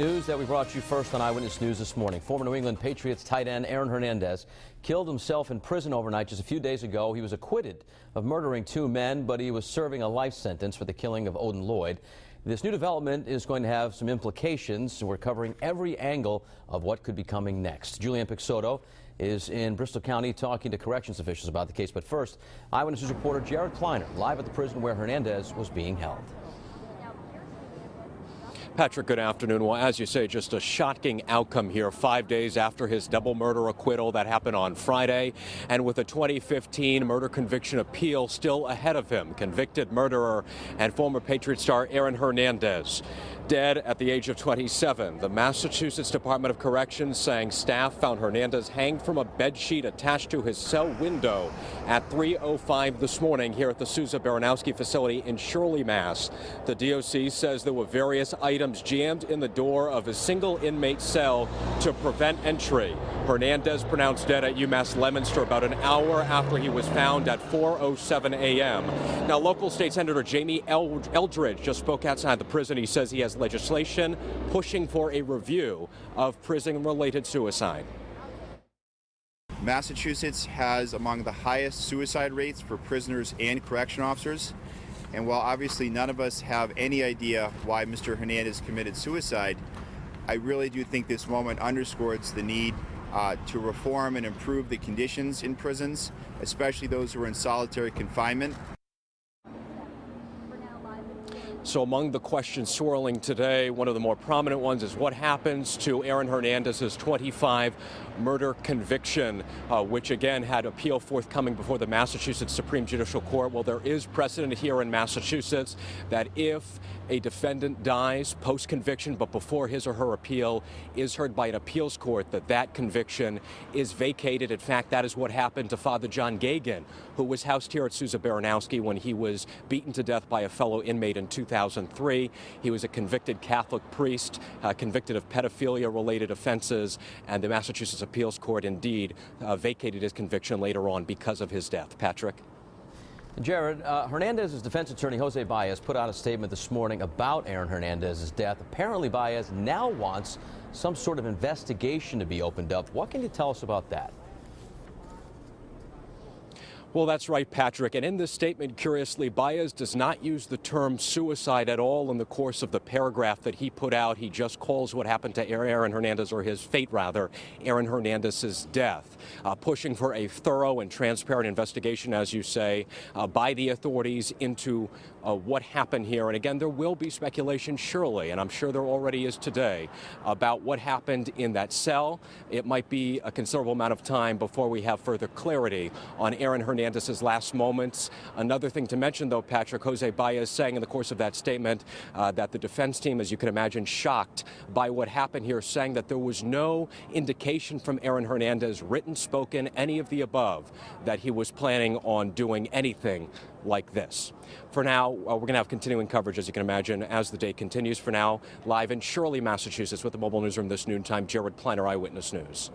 News that we brought you first on Eyewitness News this morning. Former New England Patriots tight end Aaron Hernandez killed himself in prison overnight just a few days ago. He was acquitted of murdering two men, but he was serving a life sentence for the killing of Odin Lloyd. This new development is going to have some implications. We're covering every angle of what could be coming next. Julianne Pixoto is in Bristol County talking to corrections officials about the case. But first, Eyewitness News reporter Jared Kleiner live at the prison where Hernandez was being held. Patrick, good afternoon. Well, as you say, just a shocking outcome here 5 days after his double murder acquittal that happened on Friday. And with a 2015 murder conviction appeal still ahead of him, convicted murderer and former Patriot star Aaron Hernandez dead at the age of 27. The Massachusetts Department of Corrections saying staff found Hernandez hanged from a bedsheet attached to his cell window at 3:05 this morning here at the Sousa Baranowski facility in Shirley, Mass. The DOC says there were various items jammed in the door of a single inmate cell to prevent entry. Hernandez pronounced dead at UMass Leominster about an hour after he was found at 4:07 a.m. Now, local state senator Jamie Eldridge just spoke outside the prison. He says he has legislation pushing for a review of prison-related suicide. Massachusetts has among the highest suicide rates for prisoners and correction officers. And while obviously none of us have any idea why Mr. Hernandez committed suicide, I really do think this moment underscores the need to reform and improve the conditions in prisons, especially those who are in solitary confinement. So among the questions swirling today, one of the more prominent ones is what happens to Aaron Hernandez's 25 murder conviction, which again had appeal forthcoming before the Massachusetts Supreme Judicial Court. Well, there is precedent here in Massachusetts that if a defendant dies post-conviction but before his or her appeal is heard by an appeals court, that conviction is vacated. In fact, that is what happened to Father John Gagan, who was housed here at Sousa Baranowski when he was beaten to death by a fellow inmate in 2003. He was a convicted Catholic priest, convicted of pedophilia-related offenses, and the Massachusetts Appeals Court indeed vacated his conviction later on because of his death. Patrick? Jared, Hernandez's defense attorney, Jose Baez, put out a statement this morning about Aaron Hernandez's death. Apparently, Baez now wants some sort of investigation to be opened up. What can you tell us about that? Well, that's right, Patrick. And in this statement, curiously, Baez does not use the term suicide at all in the course of the paragraph that he put out. He just calls what happened to Aaron Hernandez, or his fate rather, Aaron Hernandez's death, pushing for a thorough and transparent investigation, as you say, by the authorities into what happened here. And again, there will be speculation, surely, and I'm sure there already is today, about what happened in that cell. It might be a considerable amount of time before we have further clarity on Aaron Hernandez's last moments. Another thing to mention, though, Patrick, Jose Baez saying in the course of that statement that the defense team, as you can imagine, shocked by what happened here, saying that there was no indication from Aaron Hernandez, written, spoken, any of the above, that he was planning on doing anything like this. For now, we're going to have continuing coverage, as you can imagine, as the day continues. For now, live in Shirley, Massachusetts with the Mobile Newsroom this noontime, Jared Kleiner, Eyewitness News.